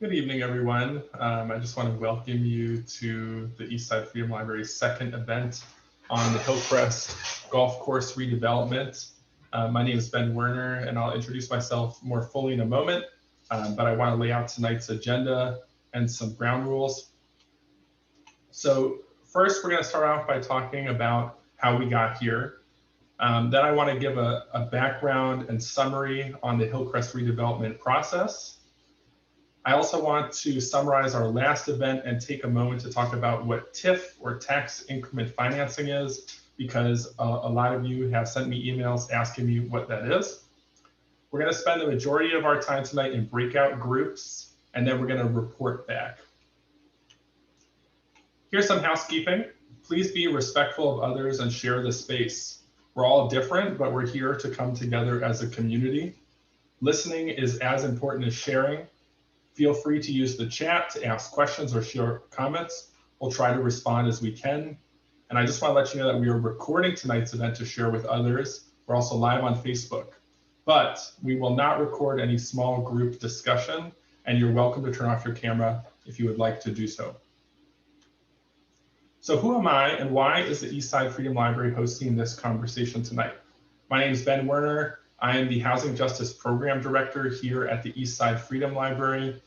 Good evening, everyone. I just want to welcome you to the Eastside Freedom Library's second event on the Hillcrest Golf Course redevelopment. My name is Ben Werner, and I'll introduce myself more fully in a moment, but I want to lay out tonight's agenda and some ground rules. So first, we're going to start off by talking about how we got here. Then I want to give a background and summary on the Hillcrest redevelopment process. I also want to summarize our last event and take a moment to talk about what TIF, or tax increment financing, is, because a lot of you have sent me emails asking me what that is. We're going to spend the majority of our time tonight in breakout groups, and then we're going to report back. Here's some housekeeping. Please be respectful of others and share the space. We're all different, but we're here to come together as a community. Listening is as important as sharing. Feel free to use the chat to ask questions or share comments. We'll try to respond as we can. And I just want to let you know that we are recording tonight's event to share with others. We're also live on Facebook. But we will not record any small group discussion, and you're welcome to turn off your camera if you would like to do so. So who am I, and why is the Eastside Freedom Library hosting this conversation tonight? My name is Ben Werner. I am the Housing Justice Program Director here at the Eastside Freedom Library.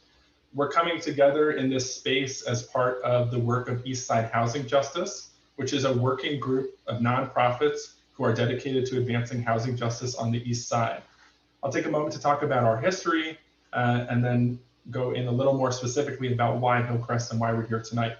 We're coming together in this space as part of the work of Eastside Housing Justice, which is a working group of nonprofits who are dedicated to advancing housing justice on the East Side. I'll take a moment to talk about our history and then go in a little more specifically about why Hillcrest and why we're here tonight.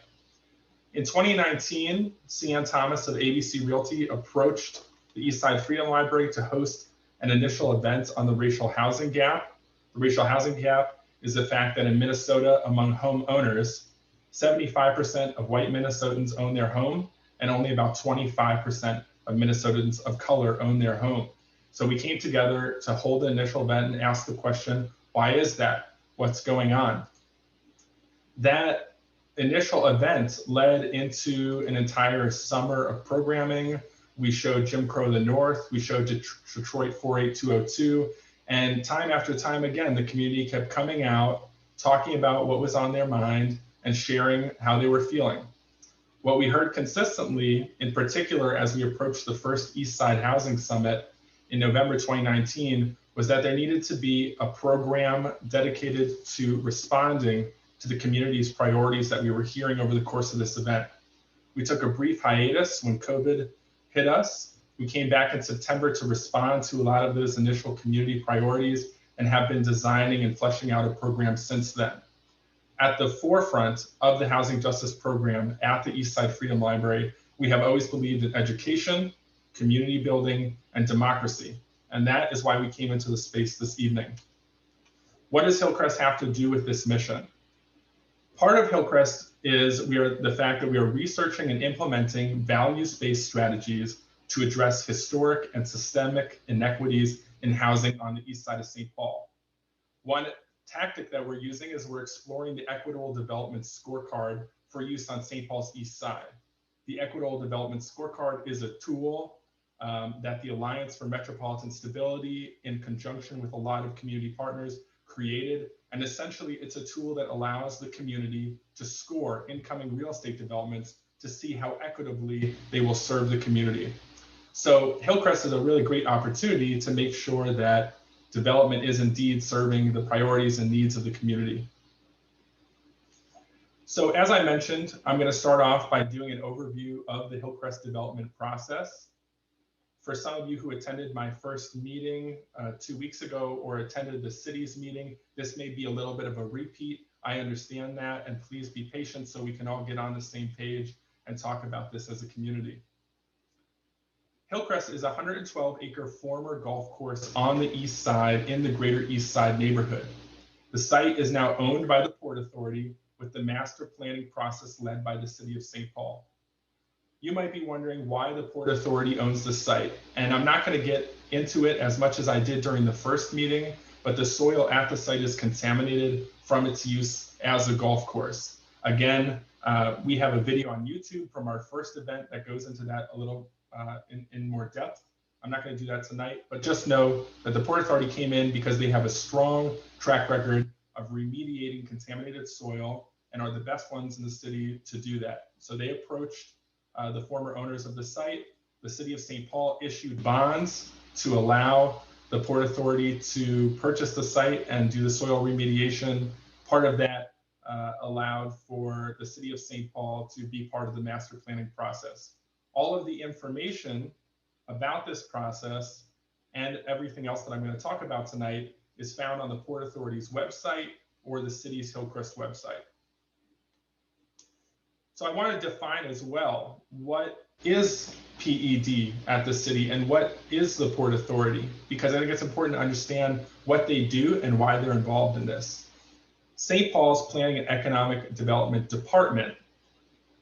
In 2019, Cian Thomas of ABC Realty approached the Eastside Freedom Library to host an initial event on the racial housing gap. The racial housing gap is the fact that in Minnesota, among homeowners, 75% of white Minnesotans own their home, and only about 25% of Minnesotans of color own their home. So we came together to hold the initial event and ask the question, why is that? What's going on? That initial event led into an entire summer of programming. We showed Jim Crow the North, we showed Detroit 48202, and time after time again, the community kept coming out, talking about what was on their mind and sharing how they were feeling. What we heard consistently, in particular as we approached the first Eastside Housing Summit in November 2019, was that there needed to be a program dedicated to responding to the community's priorities that we were hearing over the course of this event. We took a brief hiatus when COVID hit us. We came back in September to respond to a lot of those initial community priorities and have been designing and fleshing out a program since then. At the forefront of the housing justice program at the Eastside Freedom Library, we have always believed in education, community building, and democracy. And that is why we came into the space this evening. What does Hillcrest have to do with this mission? Part of Hillcrest is the fact that we are researching and implementing values-based strategies to address historic and systemic inequities in housing on the east side of St. Paul. One tactic that we're using is we're exploring the Equitable Development Scorecard for use on St. Paul's east side. The Equitable Development Scorecard is a tool that the Alliance for Metropolitan Stability, in conjunction with a lot of community partners, created. And essentially, it's a tool that allows the community to score incoming real estate developments to see how equitably they will serve the community. So Hillcrest is a really great opportunity to make sure that development is indeed serving the priorities and needs of the community. So as I mentioned, I'm going to start off by doing an overview of the Hillcrest development process. For some of you who attended my first meeting 2 weeks ago or attended the city's meeting, this may be a little bit of a repeat. I understand that, and please be patient so we can all get on the same page and talk about this as a community. Hillcrest is a 112-acre former golf course on the east side in the greater East Side neighborhood. The site is now owned by the Port Authority, with the master planning process led by the city of St. Paul. You might be wondering why the Port Authority owns the site, and I'm not going to get into it as much as I did during the first meeting, but the soil at the site is contaminated from its use as a golf course. Again, we have a video on YouTube from our first event that goes into that a little in more depth. I'm not going to do that tonight, but just know that the Port Authority came in because they have a strong track record of remediating contaminated soil and are the best ones in the city to do that. So they approached the former owners of the site. The city of St. Paul issued bonds to allow the Port Authority to purchase the site and do the soil remediation. Part of that allowed for the city of St. Paul to be part of the master planning process. All of the information about this process and everything else that I'm going to talk about tonight is found on the Port Authority's website or the city's Hillcrest website. So I want to define as well, what is PED at the city and what is the Port Authority? Because I think it's important to understand what they do and why they're involved in this. St. Paul's Planning and Economic Development Department,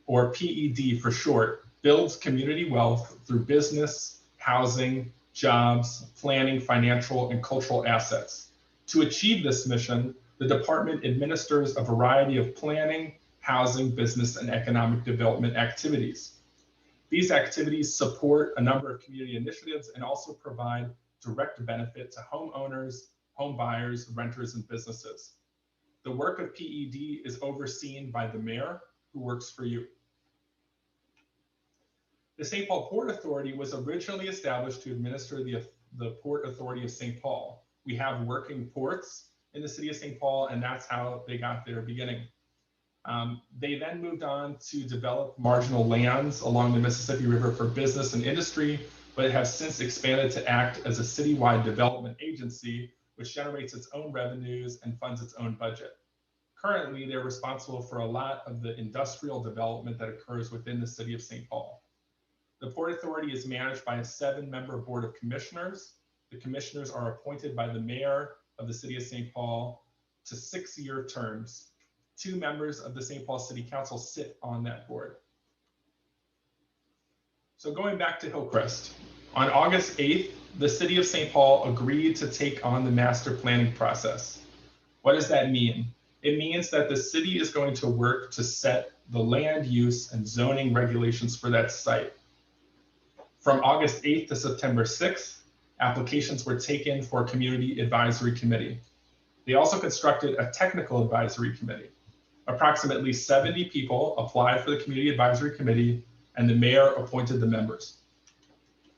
or PED for short, builds community wealth through business, housing, jobs, planning, financial, and cultural assets. To achieve this mission, the department administers a variety of planning, housing, business, and economic development activities. These activities support a number of community initiatives and also provide direct benefit to homeowners, home buyers, renters, and businesses. The work of PED is overseen by the mayor, who works for you. The St. Paul Port Authority was originally established to administer the Port Authority of St. Paul. We have working ports in the city of St. Paul, and that's how they got their beginning. They then moved on to develop marginal lands along the Mississippi River for business and industry, but have since expanded to act as a citywide development agency, which generates its own revenues and funds its own budget. Currently, they're responsible for a lot of the industrial development that occurs within the city of St. Paul. The Port Authority is managed by a 7-member board of commissioners. The commissioners are appointed by the mayor of the city of St. Paul to 6-year terms. 2 members of the St. Paul City Council sit on that board. So going back to Hillcrest, on August 8th, the city of St. Paul agreed to take on the master planning process. What does that mean? It means that the city is going to work to set the land use and zoning regulations for that site. From August 8th to September 6th, applications were taken for a community advisory committee. They also constructed a technical advisory committee. Approximately 70 people applied for the community advisory committee, and the mayor appointed the members.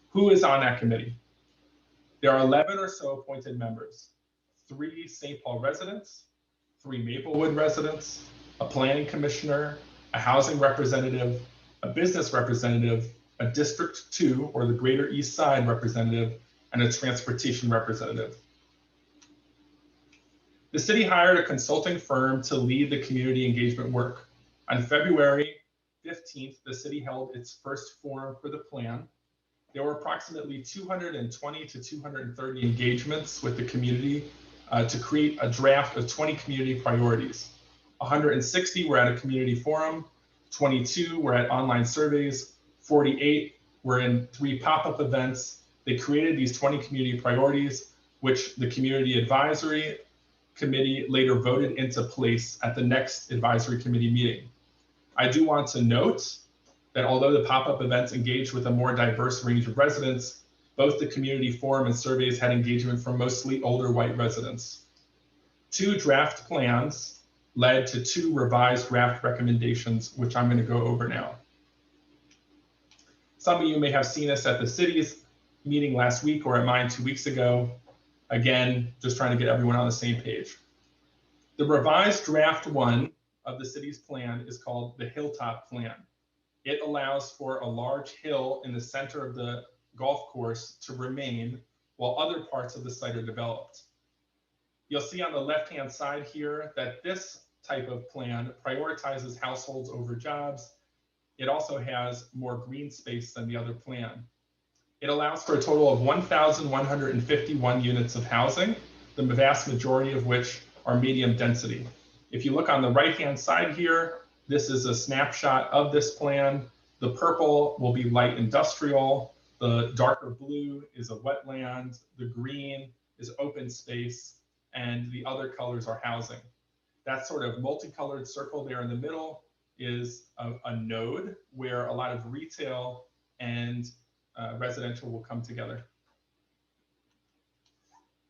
Who is on that committee? There are 11 or so appointed members, 3 St. Paul residents, 3 Maplewood residents, a planning commissioner, a housing representative, a business representative, a District 2 or the Greater East Side representative, and a transportation representative. The city hired a consulting firm to lead the community engagement work. On February 15th, the city held its first forum for the plan. There were approximately 220 to 230 engagements with the community to create a draft of 20 community priorities. 160 were at a community forum, 22 were at online surveys, 48 were in 3 pop-up events. They created these 20 community priorities, which the community advisory committee later voted into place at the next advisory committee meeting. I do want to note that although the pop-up events engaged with a more diverse range of residents, both the community forum and surveys had engagement from mostly older white residents. 2 draft plans led to 2 revised draft recommendations, which I'm going to go over now. Some of you may have seen this at the city's meeting last week or at mine 2 weeks ago. Again, just trying to get everyone on the same page. The revised draft 1 of the city's plan is called the Hilltop Plan. It allows for a large hill in the center of the golf course to remain while other parts of the site are developed. You'll see on the left-hand side here that this type of plan prioritizes households over jobs. It also has more green space than the other plan. It allows for a total of 1,151 units of housing, the vast majority of which are medium density. If you look on the right-hand side here, this is a snapshot of this plan. The purple will be light industrial. The darker blue is a wetland. The green is open space. And the other colors are housing. That sort of multicolored circle there in the middle is a node where a lot of retail and residential will come together.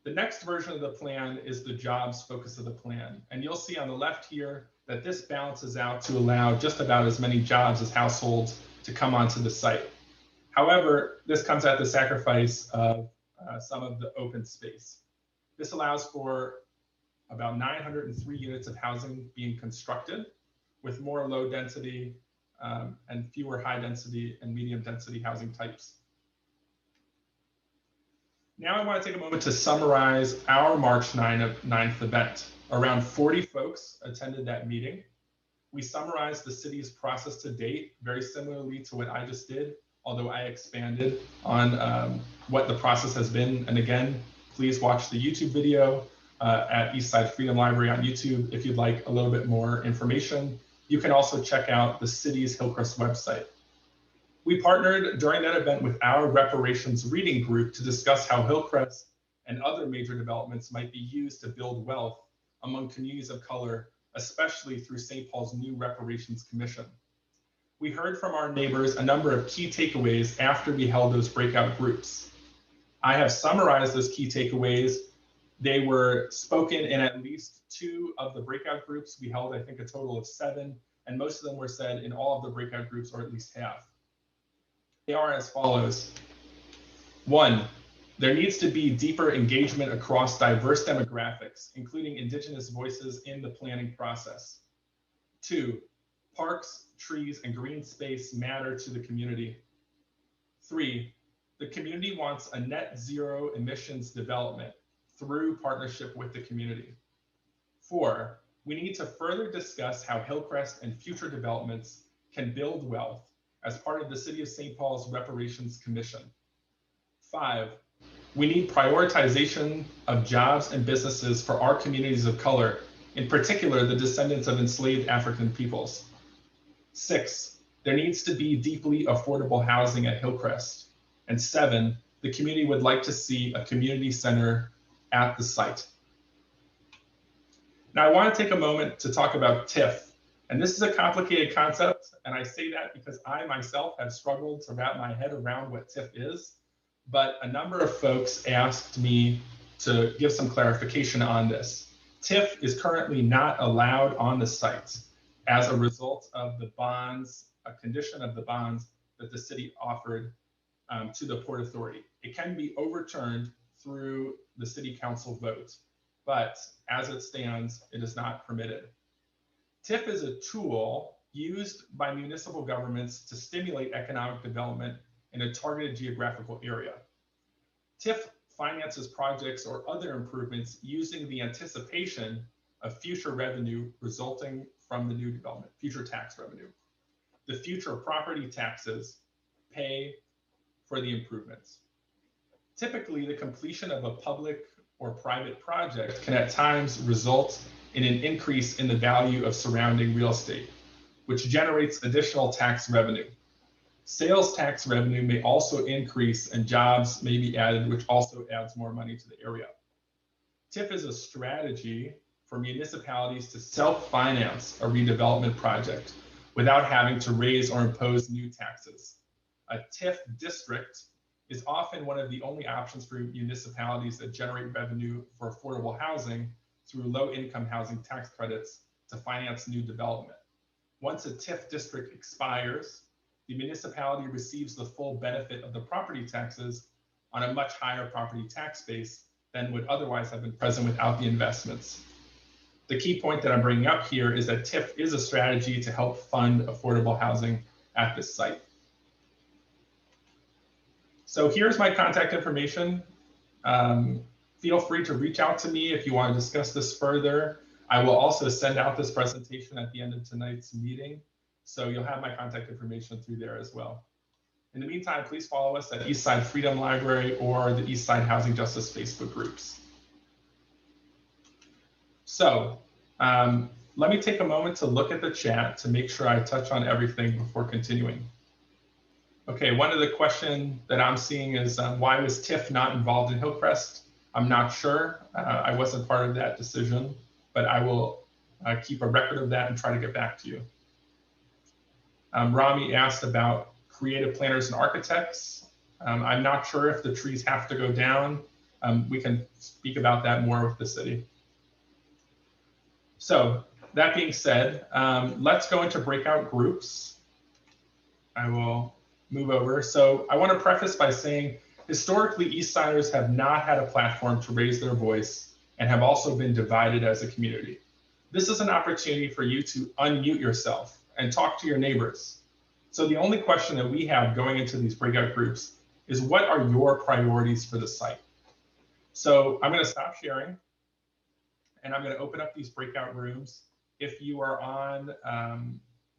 The next version of the plan is the jobs focus of the plan. And you'll see on the left here that this balances out to allow just about as many jobs as households to come onto the site. However, this comes at the sacrifice of some of the open space. This allows for about 903 units of housing being constructed, with more low density and fewer high density and medium density housing types. Now I want to take a moment to summarize our March 9th event. Around 40 folks attended that meeting. We summarized the city's process to date, very similarly to what I just did, although I expanded on what the process has been. And again, please watch the YouTube video at Eastside Freedom Library on YouTube if you'd like a little bit more information. You can also check out the city's Hillcrest website. We partnered during that event with our reparations reading group to discuss how Hillcrest and other major developments might be used to build wealth among communities of color, especially through St. Paul's new Reparations Commission. We heard from our neighbors a number of key takeaways after we held those breakout groups. I have summarized those key takeaways. They were spoken in at least 2 of the breakout groups. We held, I think, a total of 7, and most of them were said in all of the breakout groups, or at least half. They are as follows. 1, there needs to be deeper engagement across diverse demographics, including Indigenous voices in the planning process. 2, parks, trees, and green space matter to the community. 3, the community wants a net zero emissions development through partnership with the community. 4, we need to further discuss how Hillcrest and future developments can build wealth as part of the City of St. Paul's Reparations Commission. 5, we need prioritization of jobs and businesses for our communities of color, in particular the descendants of enslaved African peoples. 6, there needs to be deeply affordable housing at Hillcrest. And 7, the community would like to see a community center at the site. Now I want to take a moment to talk about TIF. And this is a complicated concept, and I say that because I myself have struggled to wrap my head around what TIF is, but a number of folks asked me to give some clarification on this. TIF is currently not allowed on the site as a result of the bonds, a condition of the bonds that the city offered to the Port Authority. It can be overturned through the city council vote, but as it stands, it is not permitted. TIF is a tool used by municipal governments to stimulate economic development in a targeted geographical area. TIF finances projects or other improvements using the anticipation of future revenue resulting from the new development, future tax revenue. The future property taxes pay for the improvements. Typically, the completion of a public or private project can at times result in an increase in the value of surrounding real estate, which generates additional tax revenue. Sales tax revenue may also increase and jobs may be added, which also adds more money to the area. TIF is a strategy for municipalities to self-finance a redevelopment project without having to raise or impose new taxes. A TIF district is often one of the only options for municipalities that generate revenue for affordable housing through low-income housing tax credits to finance new development. Once a TIF district expires, the municipality receives the full benefit of the property taxes on a much higher property tax base than would otherwise have been present without the investments. The key point that I'm bringing up here is that TIF is a strategy to help fund affordable housing at this site. So here's my contact information. Feel free to reach out to me if you want to discuss this further. I will also send out this presentation at the end of tonight's meeting, so you'll have my contact information through there as well. In the meantime, please follow us at Eastside Freedom Library or the Eastside Housing Justice Facebook groups. So let me take a moment to look at the chat to make sure I touch on everything before continuing. Okay, one of the questions that I'm seeing is why was TIF not involved in Hillcrest? I'm not sure. I wasn't part of that decision, but I will keep a record of that and try to get back to you. Rami asked about creative planners and architects. I'm not sure if the trees have to go down. we can speak about that more with the city. So that being said, let's go into breakout groups. I will move over. So I want to preface by saying, historically, Eastsiders have not had a platform to raise their voice and have also been divided as a community. This is an opportunity for you to unmute yourself and talk to your neighbors. So the only question that we have going into these breakout groups is, what are your priorities for the site? So I'm going to stop sharing, and I'm going to open up these breakout rooms. If you are on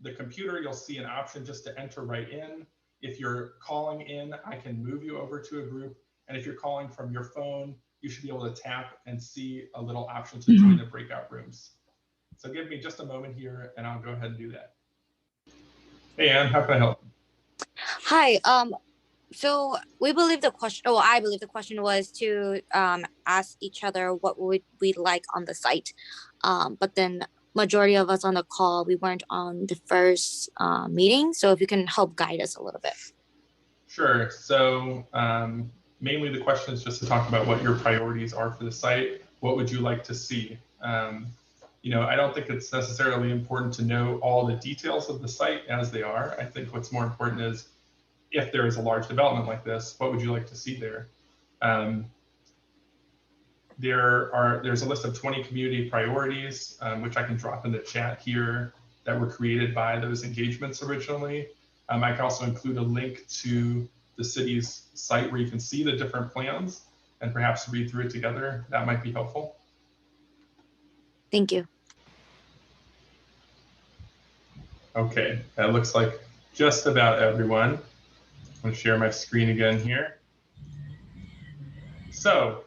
the computer, you'll see an option just to enter right in. If you're calling in, I can move you over to a group. And if you're calling from your phone, you should be able to tap and see a little option to join the breakout rooms. So give me just a moment here, and I'll go ahead and do that. Hey, Anne, how can I help? Hi. So we believe the question, oh, I believe the question was to ask each other what would we like on the site. But then majority of us on the call, we weren't on the first meeting. So if you can help guide us a little bit. Sure. So mainly the question is just to talk about what your priorities are for the site. What would you like to see? You know, I don't think it's necessarily important to know all the details of the site as they are. I think what's more important is, if there is a large development like this, what would you like to see there? There's a list of 20 community priorities, which I can drop in the chat here, that were created by those engagements originally. I can also include a link to the city's site where you can see the different plans and perhaps read through it together. That might be helpful. Thank you. Okay, that looks like just about everyone. I'm going to share my screen again here. So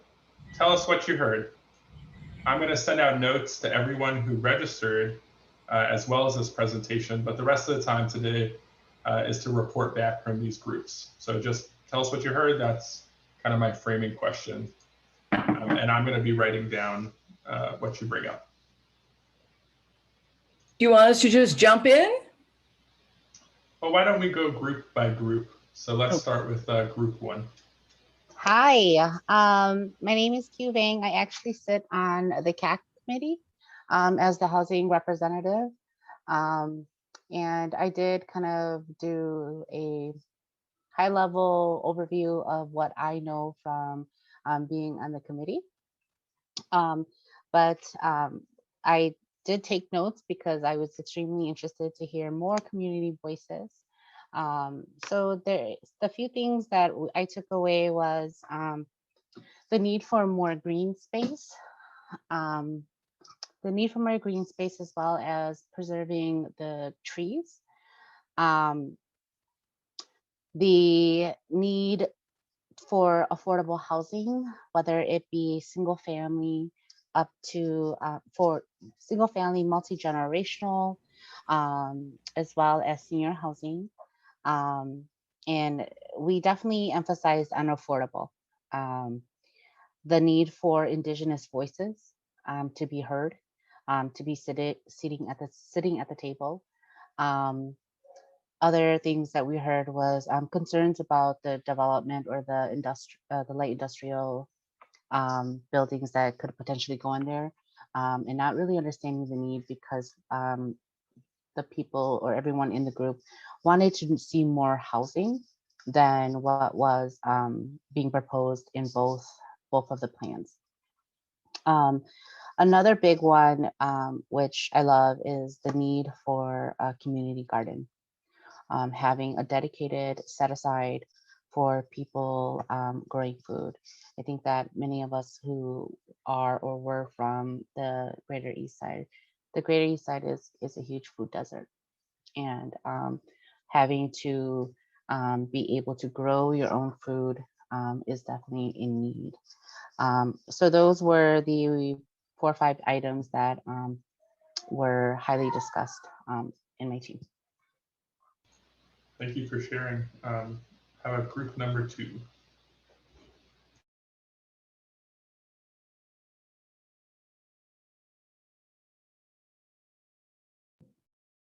tell us what you heard. I'm going to send out notes to everyone who registered, as well as this presentation, but the rest of the time today is to report back from these groups. So just tell us what you heard. That's kind of my framing question. And I'm going to be writing down what you bring up. Do you want us to just jump in? Well, why don't we go group by group? So let's start with group one. Hi, my name is Q Vang. I actually sit on the CAC committee as the housing representative. And I did kind of do a high level overview of what I know from being on the committee. But I did take notes because I was extremely interested to hear more community voices. So the few things that I took away was the need for more green space, the need for more green space, as well as preserving the trees, the need for affordable housing, whether it be single family up to for single family, multi-generational, as well as senior housing. And we definitely emphasized on affordable, the need for Indigenous voices to be heard, to be sitting at the table. Other things that we heard was concerns about the development or the light industrial buildings that could potentially go in there, and not really understanding the need because the people or everyone in the group wanted to see more housing than what was being proposed in both of the plans. Another big one, which I love, is the need for a community garden. Having a dedicated set aside for people growing food. I think that many of us who are or were from the Greater East Side, the Greater East Side is a huge food desert, and having to be able to grow your own food is definitely in need. So those were the 4 or 5 items that were highly discussed in my team. Thank you for sharing. How about group number 2?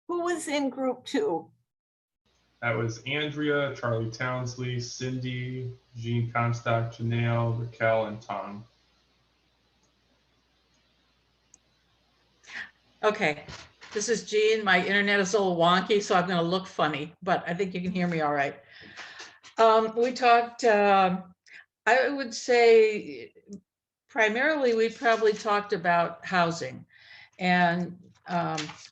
Who was in group 2? That was Andrea, Charlie Townsley, Cindy, Jean Comstock, Janelle, Raquel, and Tom. Okay, this is Jean. My internet is a little wonky, so I'm going to look funny, but I think you can hear me all right. We talked, I would say, primarily, we probably talked about housing. And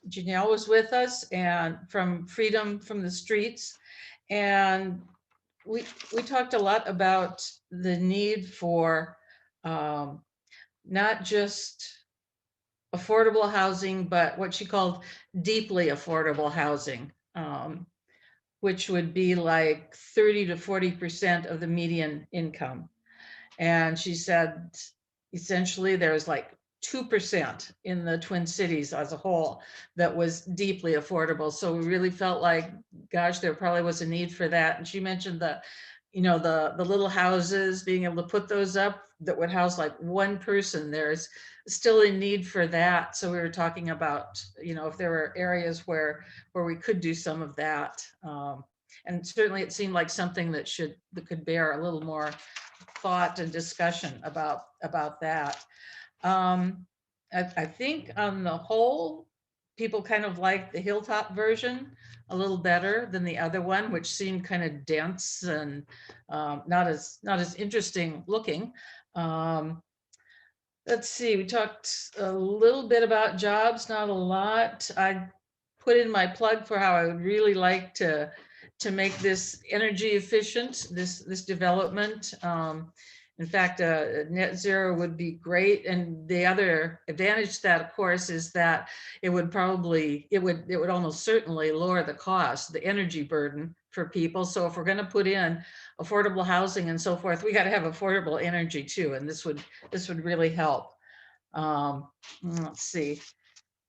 Janelle was with us and from Freedom from the Streets. And we talked a lot about the need for not just affordable housing, but what she called deeply affordable housing, which would be like 30 to 40% of the median income. And she said, essentially, there's like 2% in the Twin Cities as a whole that was deeply affordable. So we really felt like, gosh, there probably was a need for that. And she mentioned the, you know, the little houses, being able to put those up that would house like one person. There's still a need for that. So we were talking about, you know, if there were areas where we could do some of that. And certainly it seemed like something that could bear a little more thought and discussion about that. I think on the whole, people kind of like the Hilltop version a little better than the other one, which seemed kind of dense and not as interesting looking. Let's see, we talked a little bit about jobs, not a lot. I put in my plug for how I would really like to make this energy efficient, this development. In fact, net zero would be great. And the other advantage to that, of course, is that it would almost certainly lower the cost, the energy burden for people. So if we're going to put in affordable housing and so forth, we got to have affordable energy too. And this would really help. Let's see.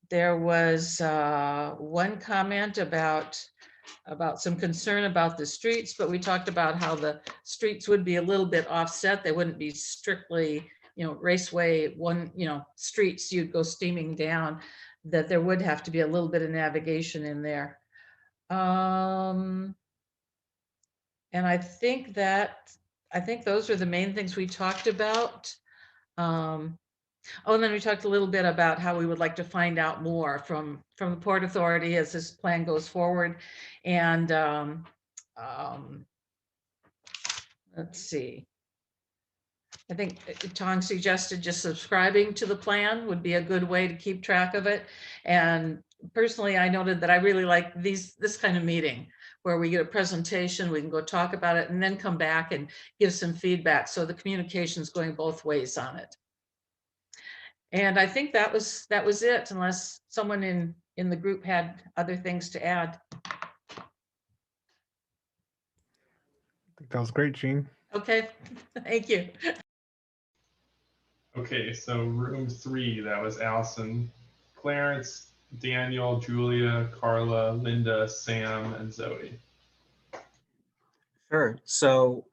There was one comment about some concern about the streets, but we talked about how the streets would be a little bit offset. They wouldn't be strictly, you know, raceway one, you know, streets you'd go steaming down, that there would have to be a little bit of navigation in there. And I think those are the main things we talked about. Oh, and then we talked a little bit about how we would like to find out more from the Port Authority as this plan goes forward. And let's see. I think Tong suggested just subscribing to the plan would be a good way to keep track of it. And personally, I noted that I really like this kind of meeting where we get a presentation, we can go talk about it and then come back and give some feedback. So the communication is going both ways on it. And I think that was it, unless someone in the group had other things to add. I think that was great, Jean. Okay, thank you. Okay, so room 3, that was Allison, Clarence, Daniel, Julia, Carla, Linda, Sam, and Zoe. Sure. So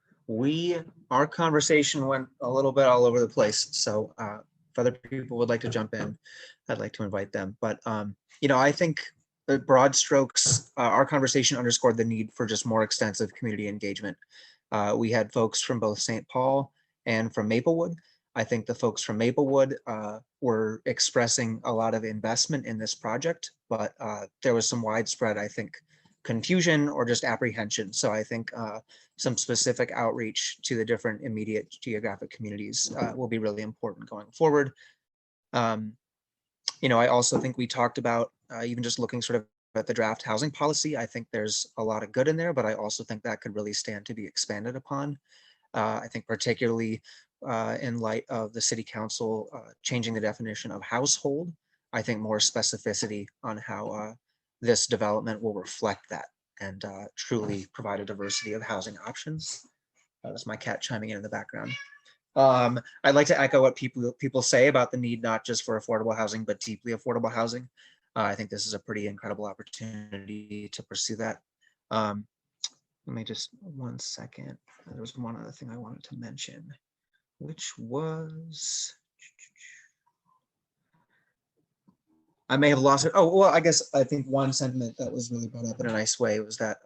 our conversation went a little bit all over the place. So if other people would like to jump in, I'd like to invite them. But you know, I think the broad strokes, our conversation underscored the need for just more extensive community engagement. We had folks from both St. Paul and from Maplewood. I think the folks from Maplewood were expressing a lot of investment in this project, but there was some widespread, I think, confusion or just apprehension. So I think some specific outreach to the different immediate geographic communities will be really important going forward. You know, I also think we talked about even just looking sort of at the draft housing policy. I think there's a lot of good in there, but I also think that could really stand to be expanded upon. I think particularly in light of the city council changing the definition of household, I think more specificity on how this development will reflect that and truly provide a diversity of housing options. That's my cat chiming in the background. I'd like to echo what people say about the need not just for affordable housing, but deeply affordable housing. I think this is a pretty incredible opportunity to pursue that. Let me just 1 second. There was one other thing I wanted to mention, which was, I may have lost it. Oh, well, I guess I think one sentiment that was really brought up in a nice way was that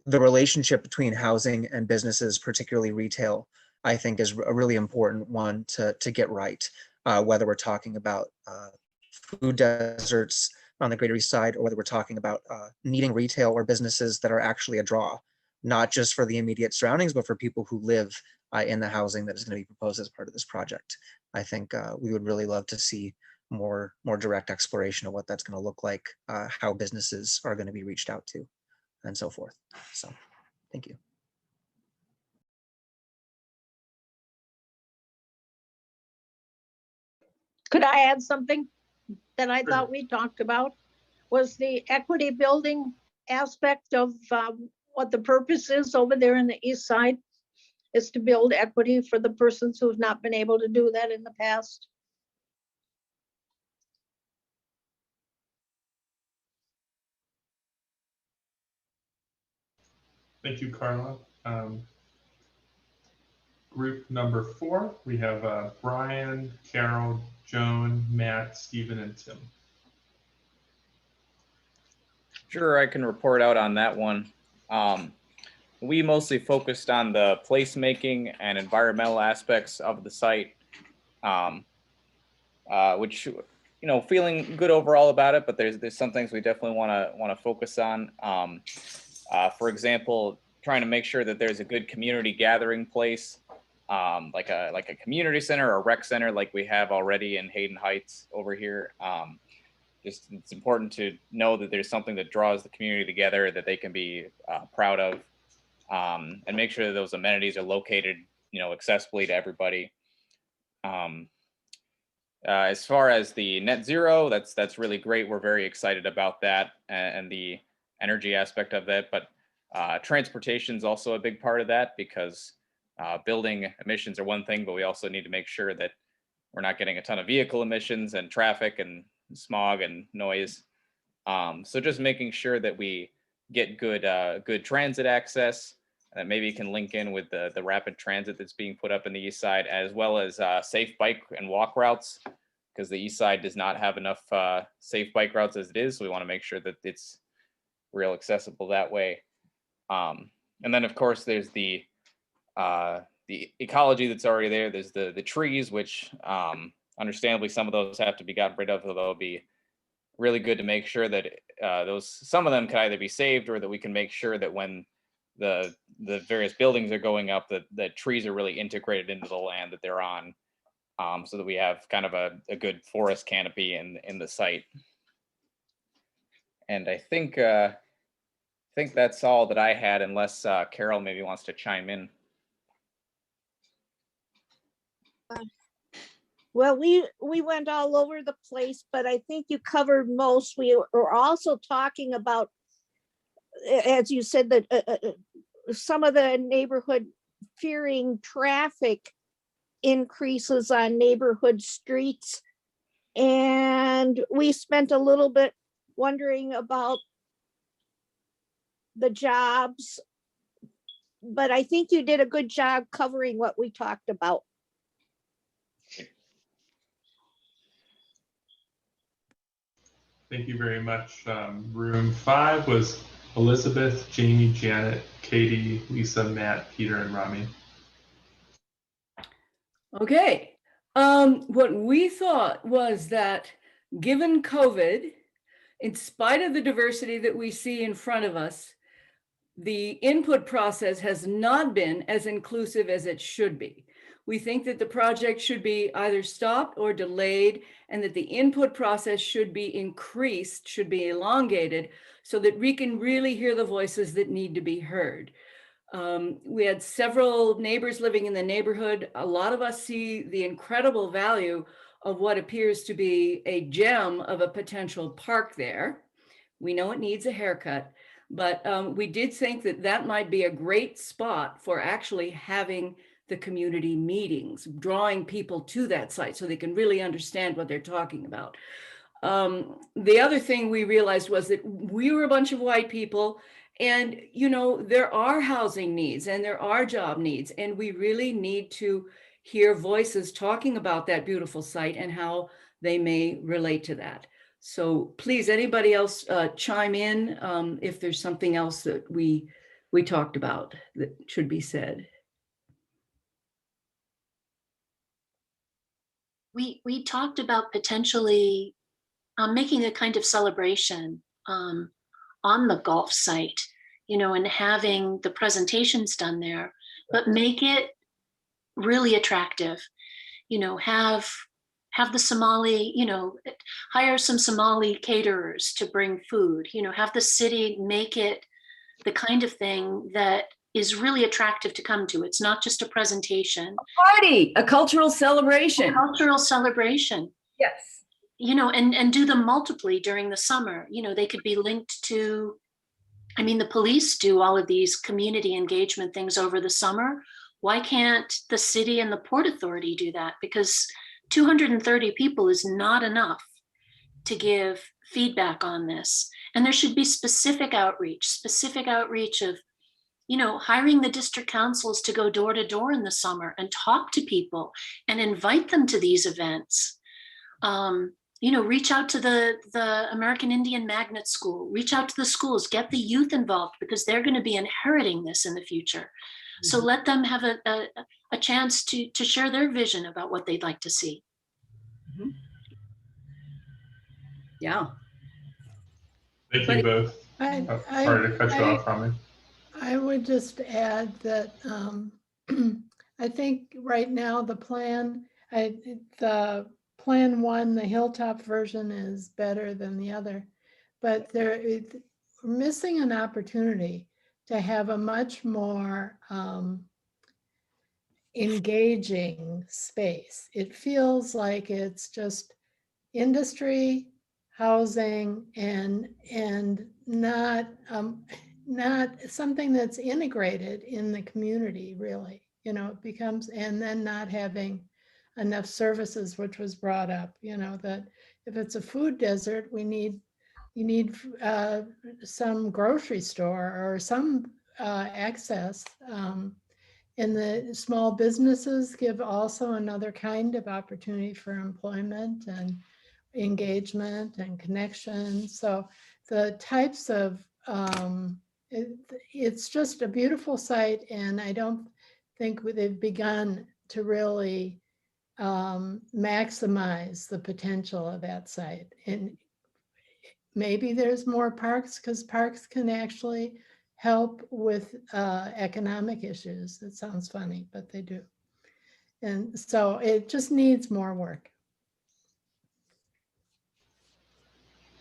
the relationship between housing and businesses, particularly retail, I think is a really important one to get right, whether we're talking about food deserts on the Greater East Side, or whether we're talking about needing retail or businesses that are actually a draw, not just for the immediate surroundings, but for people who live in the housing that is going to be proposed as part of this project. I think we would really love to see more direct exploration of what that's going to look like, how businesses are going to be reached out to, and so forth. So, thank you. Could I add something that I Sure. thought we talked about? Was the equity building aspect of what the purpose is over there in the east side, is to build equity for the persons who have not been able to do that in the past. Thank you, Carla. Group number 4, we have Brian, Carol, Joan, Matt, Stephen, and Tim. Sure, I can report out on that one. We mostly focused on the placemaking and environmental aspects of the site, which, you know, feeling good overall about it, but there's some things we definitely want to focus on. For example, trying to make sure that there's a good community gathering place, like a community center or a rec center like we have already in Hayden Heights over here. Just it's important to know that there's something that draws the community together that they can be proud of, and make sure that those amenities are located, you know, accessibly to everybody. As far as the net zero, that's really great. We're very excited about that and the energy aspect of that. But transportation is also a big part of that, because building emissions are one thing, but we also need to make sure that we're not getting a ton of vehicle emissions and traffic and smog and noise. So just making sure that we get good transit access, that maybe can link in with the rapid transit that's being put up in the east side, as well as safe bike and walk routes, because the east side does not have enough safe bike routes as it is. So we want to make sure that it's real accessible that way. And then of course there's the ecology that's already there. There's the trees, which understandably some of those have to be gotten rid of, although it'll be really good to make sure that some of them can either be saved, or that we can make sure that when the various buildings are going up, that trees are really integrated into the land that they're on, so that we have kind of a good forest canopy in the site. And I think that's all that I had, unless Carol maybe wants to chime in. Well, we went all over the place, but I think you covered most. We were also talking about, as you said, that some of the neighborhood fearing traffic increases on neighborhood streets. And we spent a little bit wondering about the jobs, but I think you did a good job covering what we talked about. Thank you very much. Room 5 was Elizabeth, Jamie, Janet, Katie, Lisa, Matt, Peter, and Rami. Okay. What we thought was that given COVID, in spite of the diversity that we see in front of us, the input process has not been as inclusive as it should be. We think that the project should be either stopped or delayed, and that the input process should be increased, should be elongated, so that we can really hear the voices that need to be heard. We had several neighbors living in the neighborhood. A lot of us see the incredible value of what appears to be a gem of a potential park there. We know it needs a haircut, but we did think that that might be a great spot for actually having the community meetings, drawing people to that site so they can really understand what they're talking about. The other thing we realized was that we were a bunch of white people, and, you know, there are housing needs and there are job needs, and we really need to hear voices talking about that beautiful site and how they may relate to that. So please, anybody else chime in if there's something else that we we talked about that should be said? We talked about potentially making a kind of celebration on the golf site, you know, and having the presentations done there, but make it really attractive. You know, have the Somali, you know, hire some Somali caterers to bring food, you know, have the city make it the kind of thing that is really attractive to come to. It's not just a presentation. Party, a cultural celebration. Cultural celebration. Yes. You know, and do them multiply during the summer. You know, they could be linked to, I mean, the police do all of these community engagement things over the summer. Why can't the city and the Port Authority do that? Because 230 people is not enough to give feedback on this. And there should be specific outreach of, you know, hiring the district councils to go door to door in the summer and talk to people and invite them to these events. You know, reach out to the American Indian Magnet School, reach out to the schools, get the youth involved, because they're going to be inheriting this in the future. So let them have a chance to share their vision about what they'd like to see. Mhm. Yeah. Thank you both. Sorry to cut you off, Rami. I would just add that I think right now the plan one, the Hilltop version, is better than the other, but we're missing an opportunity to have a much more engaging space. It feels like it's just industry, housing, and not something that's integrated in the community, really. You know, it becomes, and then not having enough services, which was brought up, you know, that if it's a food desert, you need some grocery store or some access. And the small businesses give also another kind of opportunity for employment and engagement and connection. So the types of, it's just a beautiful site, and I don't think they've begun to really maximize the potential of that site. And maybe there's more parks, because parks can actually help with economic issues. It sounds funny, but they do. And so it just needs more work.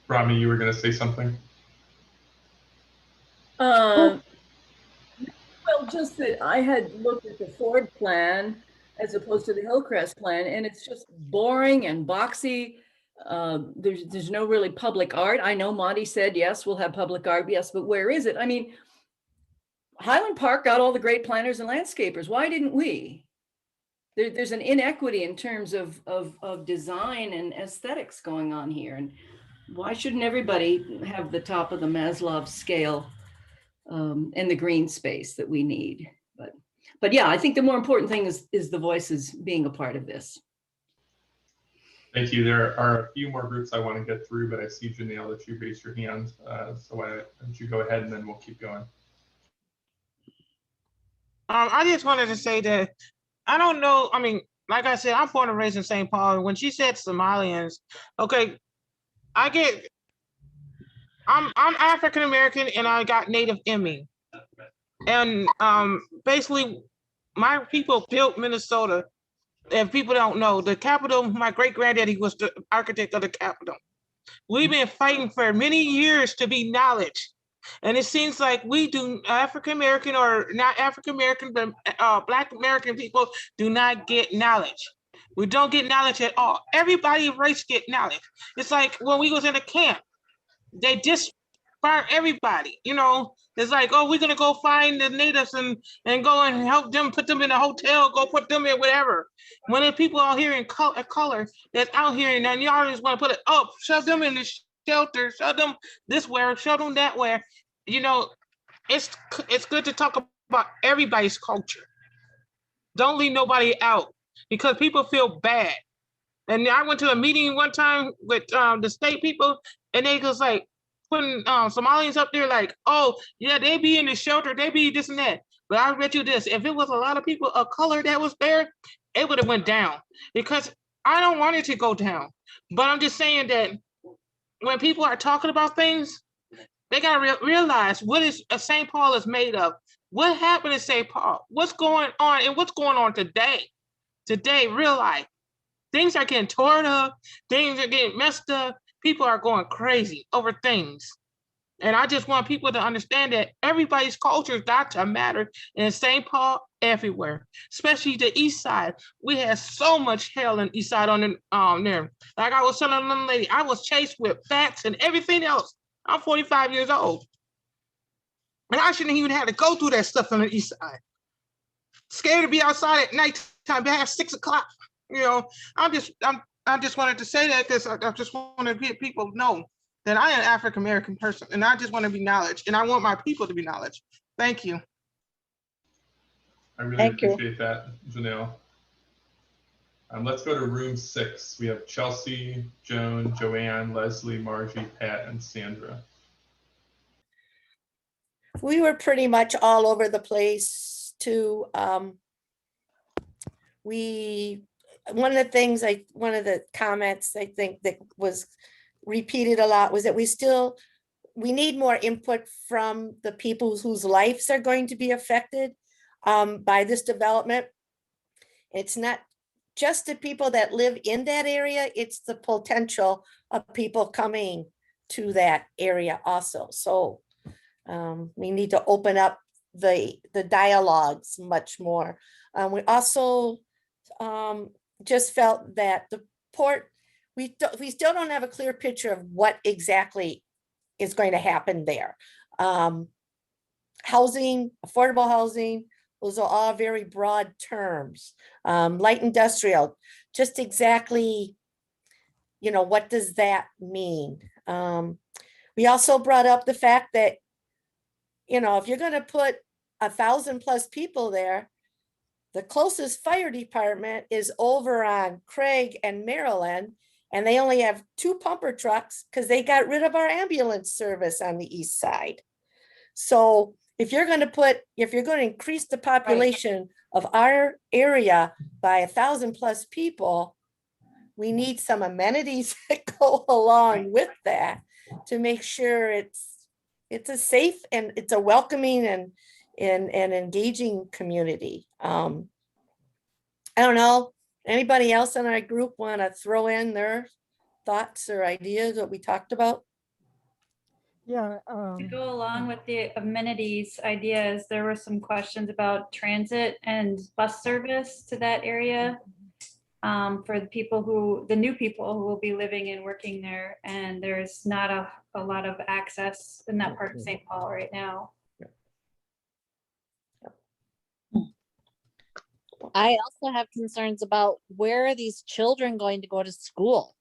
Rami, you were going to say something? Well, just that I had looked at the Ford plan as opposed to the Hillcrest plan, and it's just boring and boxy. There's no really public art. I know Monty said, yes, we'll have public art. Yes, but where is it? I mean, Highland Park got all the great planners and landscapers. Why didn't we? There's an inequity in terms of design and aesthetics going on here. And why shouldn't everybody have the top of the Maslow scale and the green space that we need? But yeah, I think the more important thing is the voices being a part of this. Thank you. There are a few more groups I want to get through, but I see, Janelle, that you raised your hand. So why don't you go ahead, and then we'll keep going. I just wanted to say that I don't know. I mean, like I said, I'm born and raised in St. Paul. When she said Somalians, okay, I'm African American, and I got Native in me. And basically, my people built Minnesota. If people don't know, the Capitol, my great granddaddy was the architect of the Capitol. We've been fighting for many years to be knowledge. And it seems like we do, African American or not African American, but Black American people do not get knowledge. We don't get knowledge at all. Everybody race get knowledge. It's like when we was in a camp, they just fire everybody. You know, it's like, oh, we're gonna go find the natives and go and help them, put them in a hotel, go put them in whatever. When the people out here in color that's out here, and then y'all just want to put it up, shove them in the shelter, shove them this way, shove them that way. You know, it's good to talk about everybody's culture. Don't leave nobody out, because people feel bad. And I went to a meeting one time with the state people, and they was like, putting Somalians up there like, oh, yeah, they be in the shelter, they be this and that. But I bet you this, if it was a lot of people of color that was there, it would have went down. Because I don't want it to go down. But I'm just saying that when people are talking about things, they got to realize what is St. Paul is made of. What happened in St. Paul? What's going on and what's going on today? Today, real life. Things are getting torn up. Things are getting messed up. People are going crazy over things. And I just want people to understand that everybody's culture got to matter in St. Paul, everywhere, especially the East Side. We had so much hell in the East Side on the, there. Like I was telling them lady, I was chased with bats and everything else. I'm 45 years old. And I shouldn't even have to go through that stuff on the East Side. Scared to be outside at nighttime past 6 o'clock. You know, I just wanted to say that because I just want to get people to know that I am an African American person, and I just want to be knowledge, and I want my people to be knowledge. Thank you. I really Thank you. appreciate that, Janelle. Let's go to room 6. We have Chelsea, Joan, Joanne, Leslie, Margie, Pat, and Sandra. We were pretty much all over the place too. One of the comments I think that was repeated a lot was that we need more input from the people whose lives are going to be affected by this development. It's not just the people that live in that area, it's the potential of people coming to that area also. So we need to open up the dialogues much more. We also just felt that the port, we still don't have a clear picture of what exactly is going to happen there. Housing, affordable housing, those are all very broad terms. Light industrial, just exactly, you know, what does that mean? We also brought up the fact that, you know, if you're going to put 1,000+ people there, the closest fire department is over on Craig and Maryland, and they only have 2 pumper trucks because they got rid of our ambulance service on the east side. So if you're going to increase the population of our area by 1,000+ people, we need some amenities that go along with that to make sure it's a safe and it's a welcoming and engaging community. I don't know, anybody else in our group want to throw in their thoughts or ideas what we talked about? Yeah. To go along with the amenities ideas, there were some questions about transit and bus service to that area for the new people who will be living and working there. And there's not a lot of access in that part of St. Paul right now. I also have concerns about where are these children going to go to school?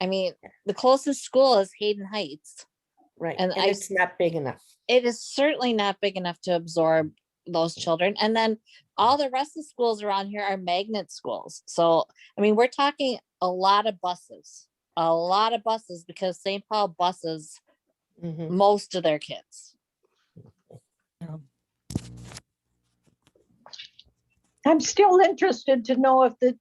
I mean, the closest school is Hayden Heights. Right, and it's not big enough. It is certainly not big enough to absorb those children. And then all the rest of the schools around here are magnet schools. So, I mean, we're talking a lot of buses because St. Paul buses most of their kids. Yeah. I'm still interested to know if the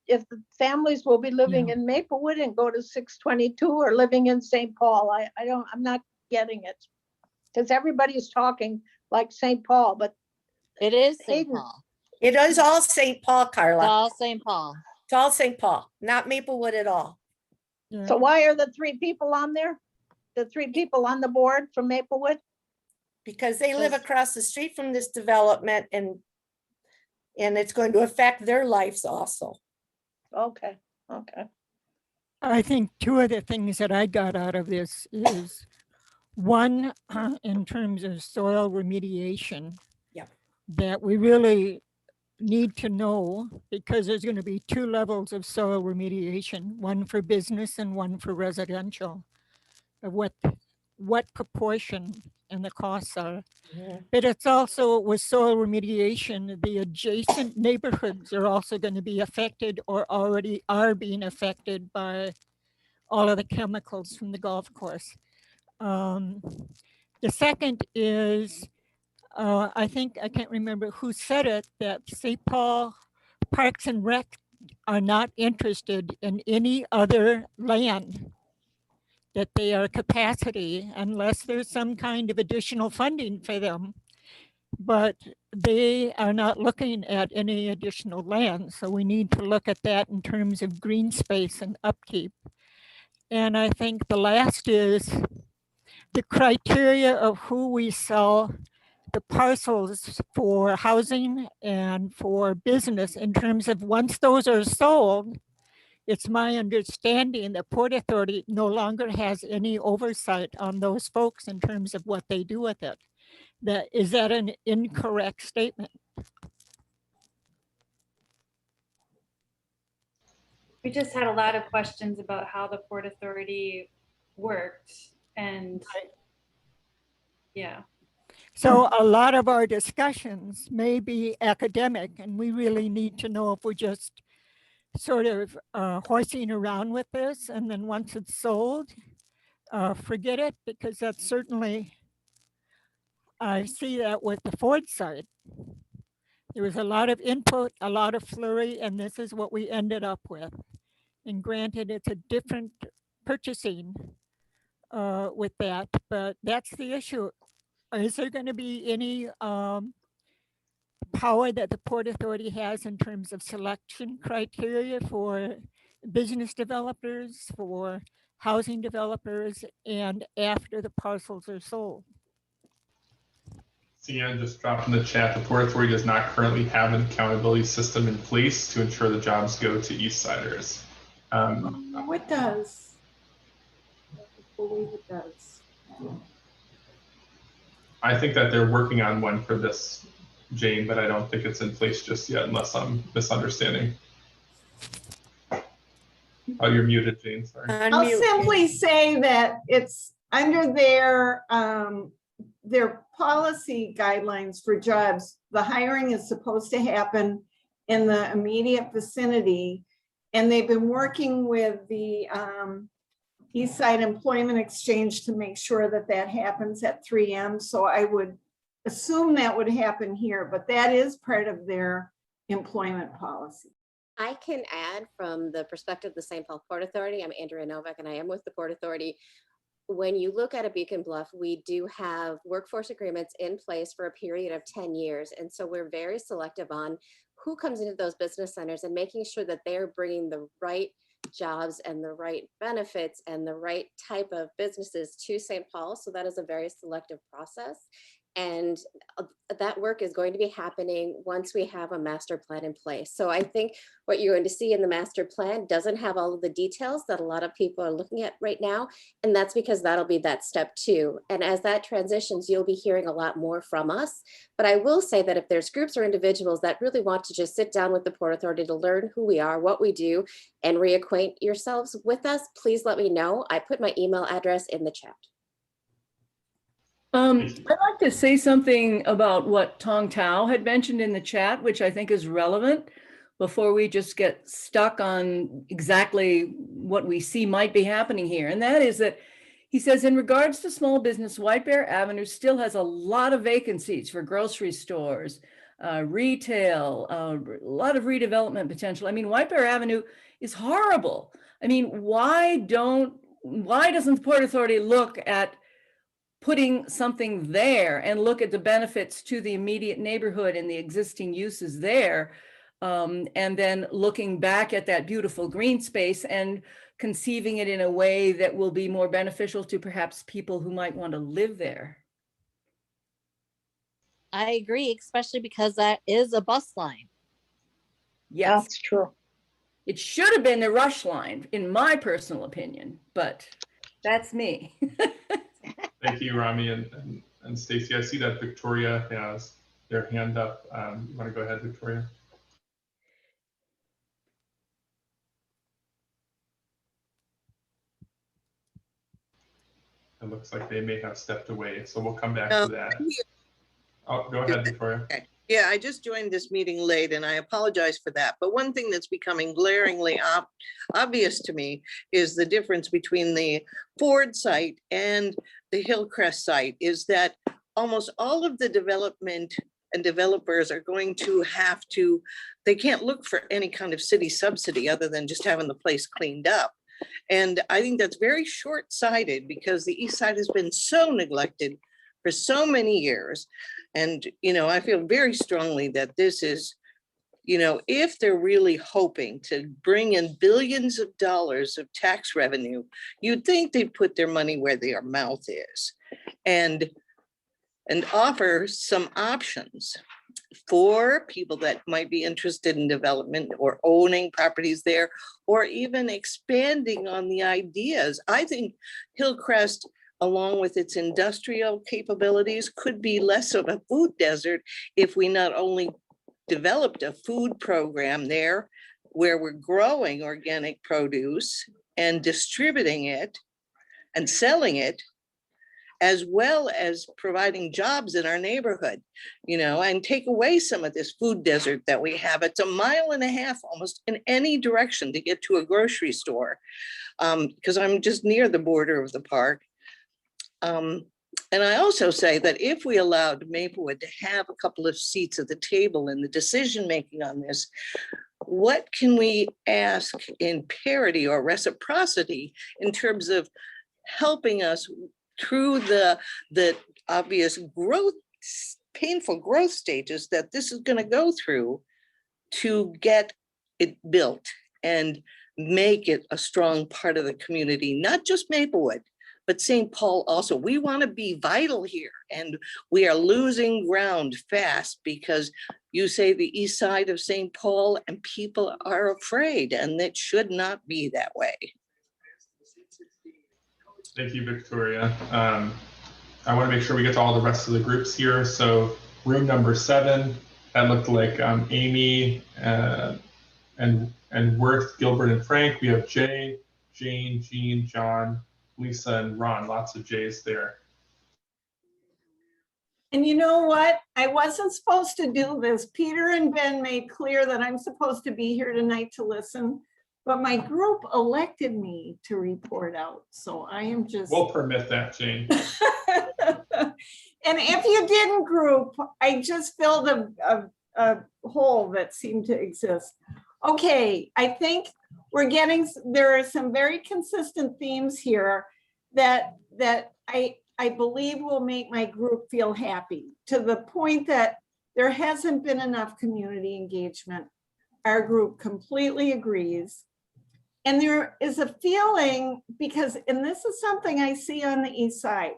families will be living in Maplewood and go to 622 or living in St. Paul. I'm not getting it because everybody's talking like St. Paul, but it is St. Paul. It is all St. Paul, Carla. It's all St. Paul. It's all St. Paul, not Maplewood at all. Yeah. So why are the 3 people on there? The 3 people on the board from Maplewood? Because they live across the street from this development and it's going to affect their lives also. Okay. I think 2 of the things that I got out of this is one, in terms of soil remediation, that we really need to know, because there's going to be 2 levels of soil remediation, one for business and one for residential, of what proportion and the costs are. But it's also with soil remediation, the adjacent neighborhoods are also going to be affected or already are being affected by all of the chemicals from the golf course. The second is, I think, I can't remember who said it, that St. Paul Parks and Rec are not interested in any other land, that they are capacity unless there's some kind of additional funding for them. But they are not looking at any additional land. So we need to look at that in terms of green space and upkeep. And I think the last is the criteria of who we sell the parcels for housing and for business, in terms of once those are sold, it's my understanding that Port Authority no longer has any oversight on those folks in terms of what they do with it. Is that an incorrect statement? We just had a lot of questions about how the Port Authority worked, and yeah. So a lot of our discussions may be academic, and we really need to know if we're just sort of horsing around with this, and then once it's sold, forget it, because that's certainly, I see that with the Ford site. There was a lot of input, a lot of flurry, and this is what we ended up with. And granted, it's a different purchasing with that, but that's the issue. Is there going to be any power that the Port Authority has in terms of selection criteria for business developers, for housing developers, and after the parcels are sold? Cian just dropped in the chat, the Port Authority does not currently have an accountability system in place to ensure the jobs go to East Siders. Oh, it does. I believe it does. I think that they're working on one for this, Jane, but I don't think it's in place just yet, unless I'm misunderstanding. Oh, you're muted, Jane, sorry. I'll simply say that it's under their policy guidelines for jobs. The hiring is supposed to happen in the immediate vicinity, and they've been working with the East Side Employment Exchange to make sure that that happens at 3M. So I would assume that would happen here, but that is part of their employment policy. I can add from the perspective of the St. Paul Port Authority. I'm Andrea Novak, and I am with the Port Authority. When you look at a Beacon Bluff, we do have workforce agreements in place for a period of 10 years. And so we're very selective on who comes into those business centers and making sure that they're bringing the right jobs and the right benefits and the right type of businesses to St. Paul. So that is a very selective process. And that work is going to be happening once we have a master plan in place. So I think what you're going to see in the master plan doesn't have all of the details that a lot of people are looking at right now. And that's because that'll be that step 2. And as that transitions, you'll be hearing a lot more from us. But I will say that if there's groups or individuals that really want to just sit down with the Port Authority to learn who we are, what we do, and reacquaint yourselves with us, please let me know. I put my email address in the chat. I'd like to say something about what Tong Tao had mentioned in the chat, which I think is relevant before we just get stuck on exactly what we see might be happening here. And that is that he says, in regards to small business, White Bear Avenue still has a lot of vacancies for grocery stores, retail, a lot of redevelopment potential. I mean, White Bear Avenue is horrible. I mean, why doesn't the Port Authority look at putting something there and look at the benefits to the immediate neighborhood and the existing uses there, and then looking back at that beautiful green space and conceiving it in a way that will be more beneficial to perhaps people who might want to live there? I agree, especially because that is a bus line. Yes, that's true. It should have been the rush line, in my personal opinion, but that's me. Thank you, Rami and Stacy. I see that Victoria has their hand up. You want to go ahead, Victoria? It looks like they may have stepped away, so we'll come back to that. Oh, go ahead, Victoria. Okay. Yeah, I just joined this meeting late and I apologize for that. But one thing that's becoming glaringly obvious to me is the difference between the Ford site and the Hillcrest site is that almost all of the development and developers are going to have to, they can't look for any kind of city subsidy other than just having the place cleaned up. And I think that's very short-sighted because the East Side has been so neglected for so many years. And, you know, I feel very strongly that this is, you know, if they're really hoping to bring in billions of dollars of tax revenue, you'd think they'd put their money where their mouth is and offer some options for people that might be interested in development or owning properties there, or even expanding on the ideas. I think Hillcrest, along with its industrial capabilities, could be less of a food desert if we not only developed a food program there where we're growing organic produce and distributing it and selling it, as well as providing jobs in our neighborhood, you know, and take away some of this food desert that we have. It's 1.5 miles almost in any direction to get to a grocery store, because I'm just near the border of the park. And I also say that if we allowed Maplewood to have a couple of seats at the table in the decision-making on this, what can we ask in parity or reciprocity in terms of helping us through the obvious growth, painful growth stages that this is going to go through to get it built and make it a strong part of the community, not just Maplewood, but St. Paul also. We want to be vital here, and we are losing ground fast because you say the east side of St. Paul and people are afraid, and it should not be that way. Thank you, Victoria. I want to make sure we get to all the rest of the groups here. So room number 7, that looked like Amy and Worth, Gilbert, and Frank. We have Jay, Jane, Jean, John, Lisa, and Ron. Lots of J's there. And you know what? I wasn't supposed to do this. Peter and Ben made clear that I'm supposed to be here tonight to listen, but my group elected me to report out. So I am just. We'll permit that, Jane. And if you didn't group, I just filled a hole that seemed to exist. Okay, I think there are some very consistent themes here that I believe will make my group feel happy, to the point that there hasn't been enough community engagement. Our group completely agrees. And there is a feeling, because, and this is something I see on the east side,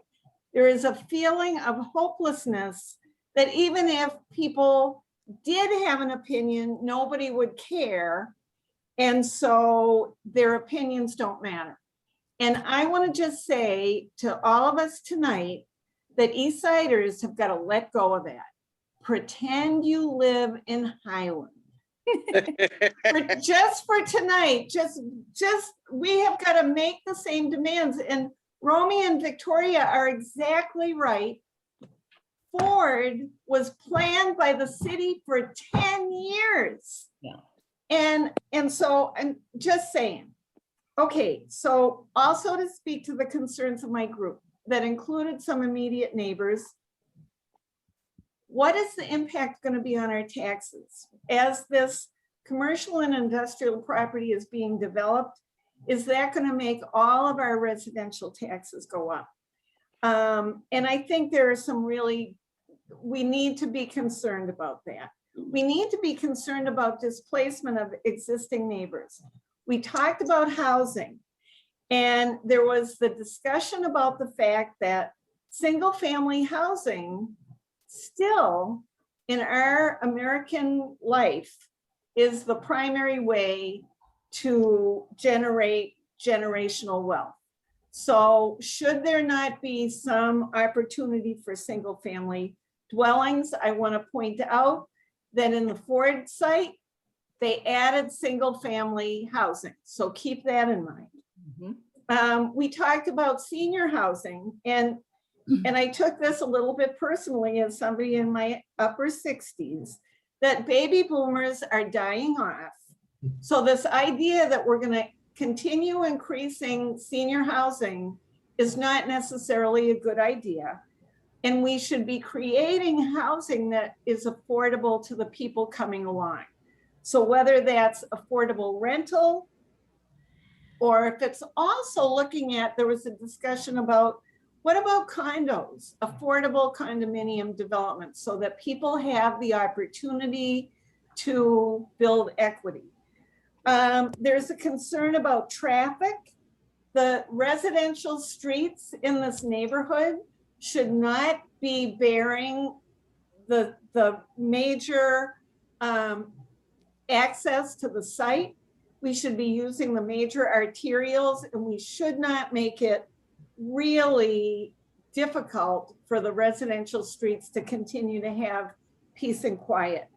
there is a feeling of hopelessness that even if people did have an opinion, nobody would care. And so their opinions don't matter. And I want to just say to all of us tonight that East Siders have got to let go of that. Pretend you live in Highland. Just for tonight, just we have got to make the same demands. And Romy and Victoria are exactly right. Ford was planned by the city for 10 years. Yeah. And so I'm just saying. Okay, so also to speak to the concerns of my group that included some immediate neighbors, what is the impact going to be on our taxes as this commercial and industrial property is being developed? Is that going to make all of our residential taxes go up? And I think there are some really, we need to be concerned about that. We need to be concerned about displacement of existing neighbors. We talked about housing, and there was the discussion about the fact that single family housing still in our American life is the primary way to generate generational wealth. So should there not be some opportunity for single family dwellings? I want to point out that in the Ford site, they added single family housing. So keep that in mind. Mm-hmm. We talked about senior housing, and I took this a little bit personally as somebody in my upper 60s, that baby boomers are dying off. So this idea that we're going to continue increasing senior housing is not necessarily a good idea. And we should be creating housing that is affordable to the people coming along. So whether that's affordable rental, or if it's also looking at, there was a discussion about, what about condos, affordable condominium development, so that people have the opportunity to build equity. There's a concern about traffic. The residential streets in this neighborhood should not be bearing the major access to the site. We should be using the major arterials, and we should not make it really difficult for the residential streets to continue to have peace and quiet.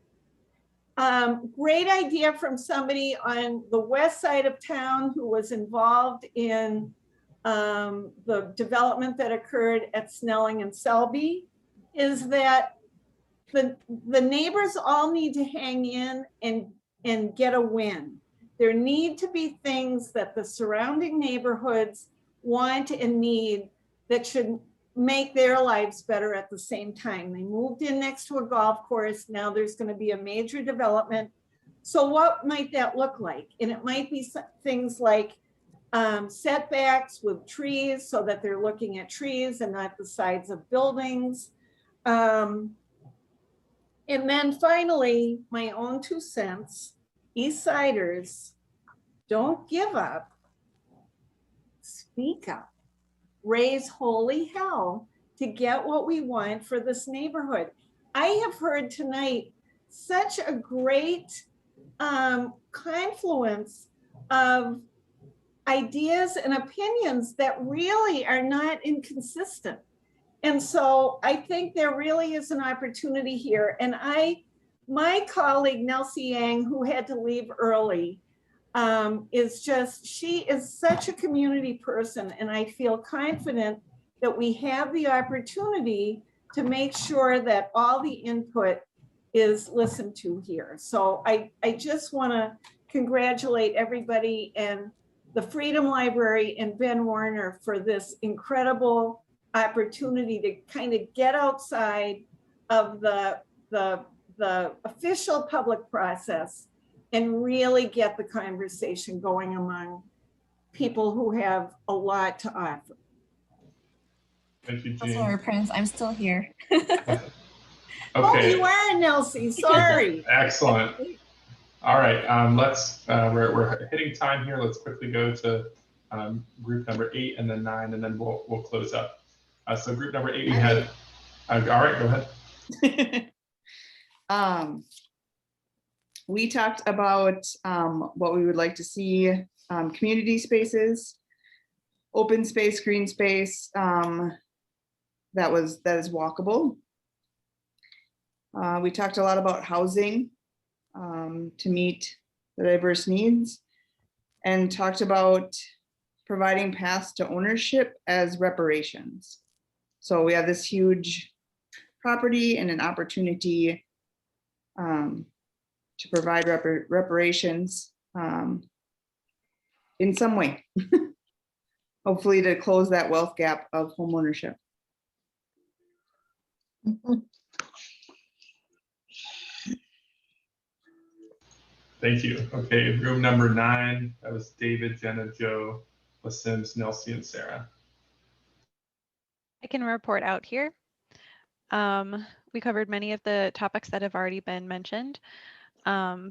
Great idea from somebody on the west side of town who was involved in the development that occurred at Snelling and Selby, is that the neighbors all need to hang in and get a win. There need to be things that the surrounding neighborhoods want and need that should make their lives better at the same time. They moved in next to a golf course. Now there's going to be a major development. So what might that look like? And it might be things like setbacks with trees, so that they're looking at trees and not the sides of buildings. And then finally, my own 2 cents, East Siders, don't give up, speak up, raise holy hell to get what we want for this neighborhood. I have heard tonight such a great confluence of ideas and opinions that really are not inconsistent. And so I think there really is an opportunity here. And my colleague, Nelsie Yang, who had to leave early, she is such a community person. And I feel confident that we have the opportunity to make sure that all the input is listened to here. So I just want to congratulate everybody and the Freedom Library and Ben Warner for this incredible opportunity to kind of get outside of the official public process and really get the conversation going among people who have a lot to offer. Thank you, Jean. Sorry, Prince, I'm still here. Okay. Oh, you are, Nelsie, sorry. Excellent. All right, we're hitting time here. Let's quickly go to group number 8 and then 9, and then we'll close up. So group number 8, we had, all right, go ahead. We talked about what we would like to see, community spaces, open space, green space, that is walkable. We talked a lot about housing to meet the diverse needs, and talked about providing paths to ownership as reparations. So we have this huge property and an opportunity to provide reparations in some way, hopefully to close that wealth gap of home ownership. Thank you. Okay, room number 9, that was David, Jenna, Joe, LaSims, Nelsie, and Sarah. I can report out here. We covered many of the topics that have already been mentioned, so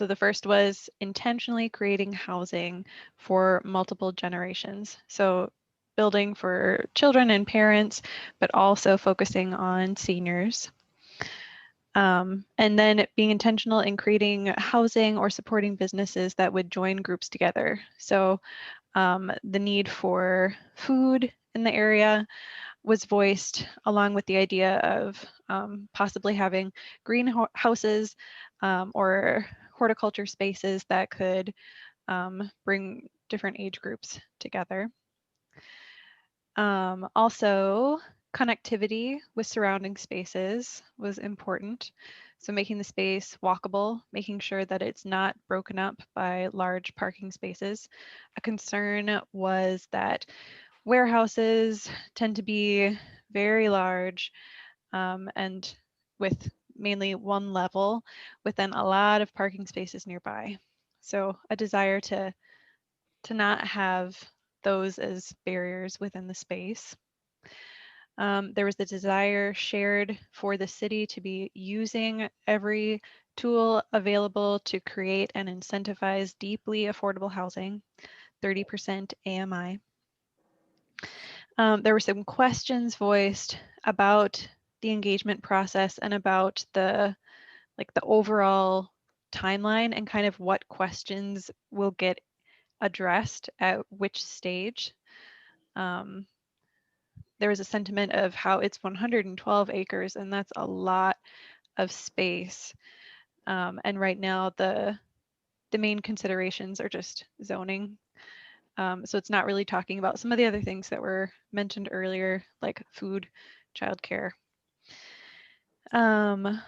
the first was intentionally creating housing for multiple generations. So building for children and parents, but also focusing on seniors. And then being intentional in creating housing or supporting businesses that would join groups together. So the need for food in the area was voiced, along with the idea of possibly having greenhouses or horticulture spaces that could bring different age groups together. Also, connectivity with surrounding spaces was important. So making the space walkable, making sure that it's not broken up by large parking spaces. A concern was that warehouses tend to be very large and with mainly one level with then a lot of parking spaces nearby. So a desire to not have those as barriers within the space. There was the desire shared for the city to be using every tool available to create and incentivize deeply affordable housing, 30% AMI. There were some questions voiced about the engagement process and about the overall timeline and kind of what questions will get addressed at which stage. There was a sentiment of how it's 112 acres and that's a lot of space. And right now the main considerations are just zoning. So it's not really talking about some of the other things that were mentioned earlier, like food, childcare. And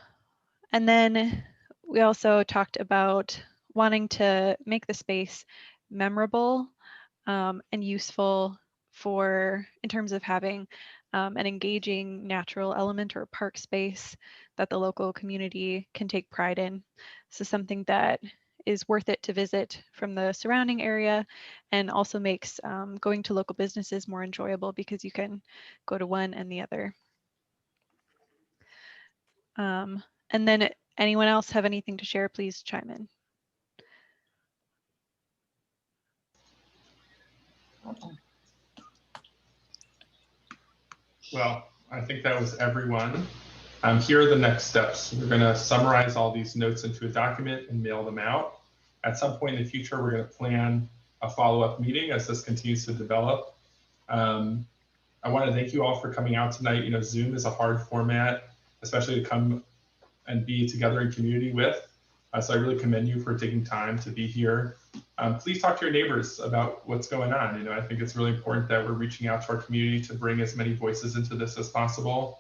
then we also talked about wanting to make the space memorable and useful in terms of having an engaging natural element or park space that the local community can take pride in. So something that is worth it to visit from the surrounding area and also makes going to local businesses more enjoyable because you can go to one and the other. And then anyone else have anything to share, please chime in. Well, I think that was everyone. Here are the next steps. We're going to summarize all these notes into a document and mail them out. At some point in the future, we're going to plan a follow-up meeting as this continues to develop. I want to thank you all for coming out tonight. Zoom is a hard format, especially to come and be together in community with. So I really commend you for taking time to be here. Please talk to your neighbors about what's going on. I think it's really important that we're reaching out to our community to bring as many voices into this as possible.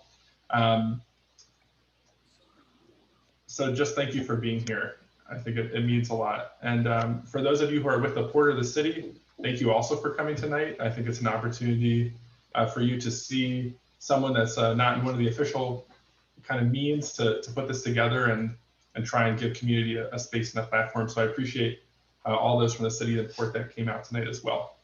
So just thank you for being here. I think it means a lot. And for those of you who are with the Port of the City, thank you also for coming tonight. I think it's an opportunity for you to see someone that's not in one of the official kind of means to put this together and try and give community a space and a platform. So I appreciate all those from the city and Port that came out tonight as well.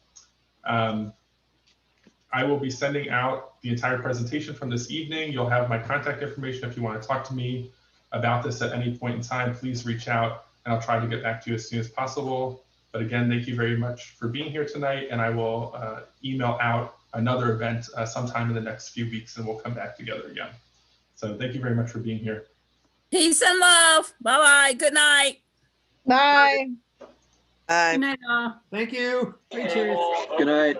I will be sending out the entire presentation from this evening. You'll have my contact information if you want to talk to me about this at any point in time. Please reach out and I'll try to get back to you as soon as possible. But again, thank you very much for being here tonight, and I will email out another event sometime in the next few weeks, and we'll come back together again. So thank you very much for being here. Peace and love. Bye-bye. Good night. Bye. Bye. Good night, all. Thank you. Cheers. Good night.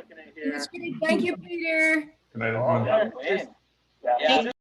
Thank you, Peter. Good night, everyone.